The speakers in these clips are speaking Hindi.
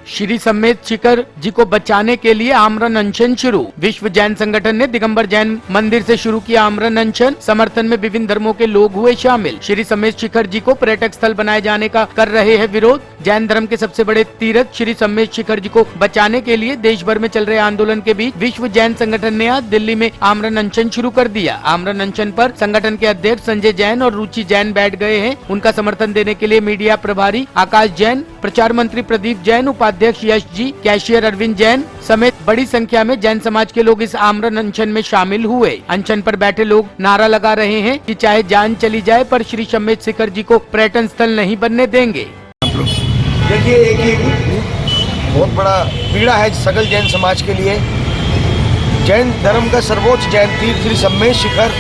श्री सम्मेद शिखर जी को बचाने के लिए आमरण अनशन शुरू। विश्व जैन संगठन ने दिगंबर जैन मंदिर से शुरू किया आमरण अनशन। समर्थन में विभिन्न धर्मों के लोग हुए शामिल। श्री सम्मेद शिखर जी को पर्यटक स्थल बनाए जाने का कर रहे हैं विरोध। जैन धर्म के सबसे बड़े तीर्थ श्री सम्मेद शिखर जी को बचाने के लिए देश भर में चल रहे आंदोलन के बीच विश्व जैन संगठन ने आज दिल्ली में आमरण अनशन शुरू कर दिया। आमरण अनशन पर संगठन के अध्यक्ष संजय जैन और रुचि जैन बैठ गए हैं। उनका समर्थन देने के लिए मीडिया प्रभारी आकाश जैन, प्रचार मंत्री प्रदीप जैन, उपाध्यक्ष यश जी, कैशियर अरविंद जैन समेत बड़ी संख्या में जैन समाज के लोग इस आमरण अनशन में शामिल हुए। अनशन पर बैठे लोग नारा लगा रहे हैं कि चाहे जान चली जाए पर श्री सम्मेद शिखर जी को पर्यटन स्थल नहीं बनने देंगे। देखिए, एक बहुत बड़ा पीड़ा है सकल जैन समाज के लिए। जैन धर्म का सर्वोच्च जैन तीर्थ श्री सम्मेद शिखर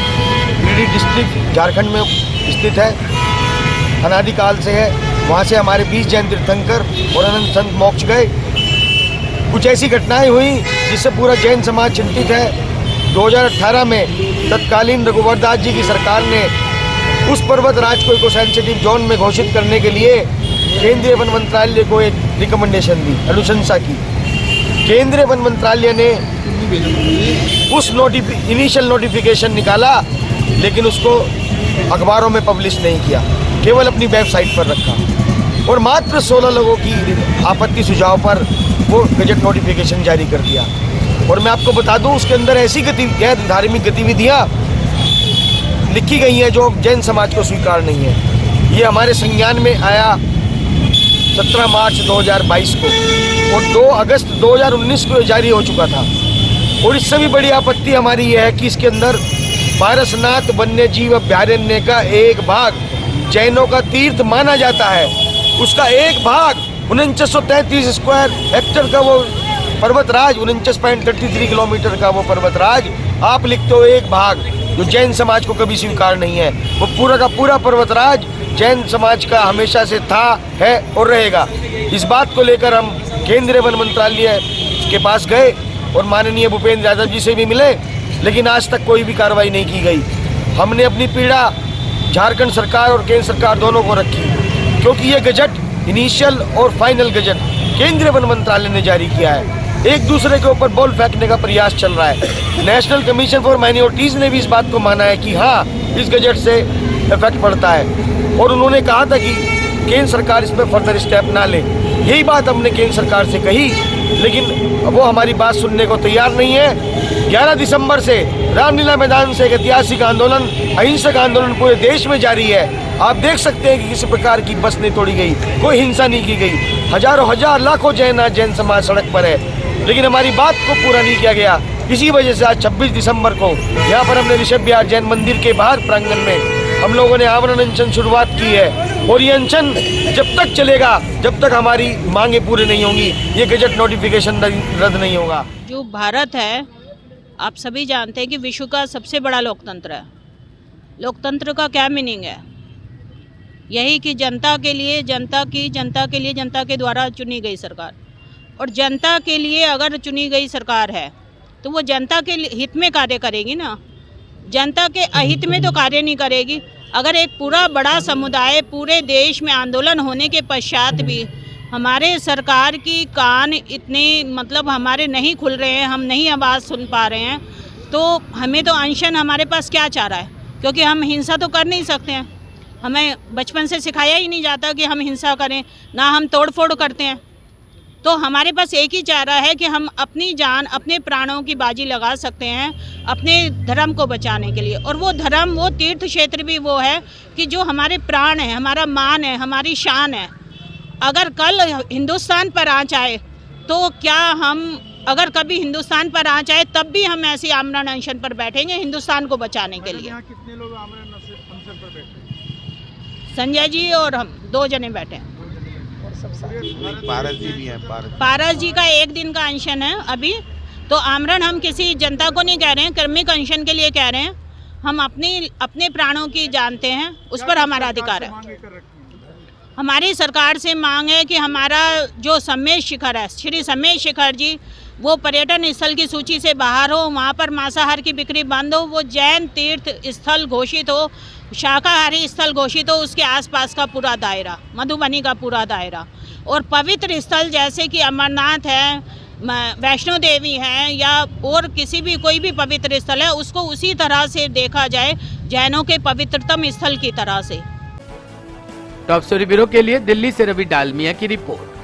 गिरिडीह डिस्ट्रिक्ट झारखंड में स्थित है, अनादिकाल से है। वहाँ से हमारे 20 जैन तीर्थंकर और अनंत संत मोक्ष गए। कुछ ऐसी घटनाएं हुई जिससे पूरा जैन समाज चिंतित है। 2018 में तत्कालीन रघुवर दास जी की सरकार ने उस पर्वत राज को इको सेंसिटिव जोन में घोषित करने के लिए केंद्रीय वन मंत्रालय को एक रिकमेंडेशन दी, अनुशंसा की। केंद्रीय वन मंत्रालय ने उस इनिशियल नोटिफिकेशन निकाला, लेकिन उसको अखबारों में पब्लिश नहीं किया, केवल अपनी वेबसाइट पर रखा और मात्र 16 लोगों की आपत्ति सुझाव पर वो गजट नोटिफिकेशन जारी कर दिया। और मैं आपको बता दूं, उसके अंदर ऐसी गैर धार्मिक गतिविधियां लिखी गई हैं जो जैन समाज को स्वीकार नहीं है। ये हमारे संज्ञान में आया 17 मार्च 2022 को और 2 अगस्त 2019 को जारी हो चुका था। और इससे भी बड़ी आपत्ति हमारी ये है कि इसके अंदर पारसनाथ वन्य जीव अभयारण्य का एक भाग जैनों का तीर्थ माना जाता है, उसका एक भाग 4933 स्क्वायर हेक्टेयर का वो पर्वतराज, 49.33 किलोमीटर का वो पर्वतराज आप लिखते हो एक भाग, जो जैन समाज को कभी स्वीकार नहीं है। वो पूरा का पूरा पर्वतराज जैन समाज का हमेशा से था, है और रहेगा। इस बात को लेकर हम केंद्रीय वन मंत्रालय के पास गए और माननीय भूपेंद्र यादव जी से भी मिले, लेकिन आज तक कोई भी कार्रवाई नहीं की गई। हमने अपनी पीड़ा झारखंड सरकार और केंद्र सरकार दोनों को रखी, क्योंकि ये गजट इनिशियल और फाइनल गजट केंद्रीय वन मंत्रालय ने जारी किया है। एक दूसरे के ऊपर बॉल फेंकने का प्रयास चल रहा है। नेशनल कमीशन फॉर माइनॉरिटीज़ ने भी इस बात को माना है कि हाँ, इस गजट से इफेक्ट पड़ता है और उन्होंने कहा था कि केंद्र सरकार इसमें फर्दर स्टेप ना ले। यही बात हमने केंद्र सरकार से कही, लेकिन वो हमारी बात सुनने को तैयार नहीं है। 11 दिसंबर से रामलीला मैदान से एक ऐतिहासिक आंदोलन, अहिंसक आंदोलन पूरे देश में जारी है। आप देख सकते हैं कि किसी प्रकार की बस नहीं तोड़ी गई, कोई हिंसा नहीं की गई। हजारों हजार लाखों जैन समाज सड़क पर है, लेकिन हमारी बात को पूरा नहीं किया गया। इसी वजह से आज 26 दिसंबर को यहाँ पर हमने ऋषभ विहार जैन मंदिर के बाहर प्रांगण में हम लोगों ने आमरण अनशन शुरुआत की है। और ये अनशन जब तक चलेगा जब तक हमारी मांगे पूरी नहीं होंगी, ये गजट नोटिफिकेशन रद्द नहीं होगा। जो भारत है, आप सभी जानते हैं कि विश्व का सबसे बड़ा लोकतंत्र है। लोकतंत्र का क्या मीनिंग है? यही कि जनता के लिए, जनता के द्वारा चुनी गई सरकार। और जनता के लिए अगर चुनी गई सरकार है तो वो जनता के हित में कार्य करेगी ना, जनता के अहित में तो कार्य नहीं करेगी। अगर एक पूरा बड़ा समुदाय पूरे देश में आंदोलन होने के पश्चात भी हमारे सरकार की कान इतने हमारे नहीं खुल रहे हैं, हम नहीं आवाज़ सुन पा रहे हैं, तो हमें तो अनशन हमारे पास क्या चाह रहा है? क्योंकि हम हिंसा तो कर नहीं सकते हैं। हमें बचपन से सिखाया ही नहीं जाता कि हम हिंसा करें, ना हम तोड़ फोड़ करते हैं। तो हमारे पास एक ही चारा है कि हम अपनी जान, अपने प्राणों की बाजी लगा सकते हैं अपने धर्म को बचाने के लिए। और वो धर्म, वो तीर्थ क्षेत्र भी वो है कि जो हमारे प्राण है, हमारा मान है, हमारी शान है। अगर कल हिंदुस्तान पर आँच आए तो क्या हम, अगर कभी हिंदुस्तान पर आँच आए तब भी हम ऐसे आमरण अनशन पर बैठेंगे हिंदुस्तान को बचाने के लिए। कितने लोग आमरण अनशन पर बैठे? संजय जी और हम 2 जने बैठे हैं। पारस जी भी हैं। पारस जी का 1 दिन का अनशन है अभी। तो आमरण हम किसी जनता को नहीं कह रहे हैं, कर्मिक अनशन के लिए कह रहे हैं। हम अपने प्राणों की जानते हैं, उस पर हमारा अधिकार है। हमारी सरकार से मांग है कि हमारा जो सम्मेद शिखर है, श्री सम्मेद शिखर जी, वो पर्यटन स्थल की सूची से बाहर हो, वहाँ पर मांसाहार की बिक्री बंद हो, वो जैन तीर्थ स्थल घोषित हो, शाकाहारी स्थल घोषित हो, उसके आसपास का पूरा दायरा, मधुबनी का पूरा दायरा, और पवित्र स्थल जैसे कि अमरनाथ है, वैष्णो देवी है, या और किसी भी कोई भी पवित्र स्थल है, उसको उसी तरह से देखा जाए, जैनों के पवित्रतम स्थल की तरह से। टॉप स्टोरी ब्यूरो के लिए दिल्ली से रवि डालमिया की रिपोर्ट।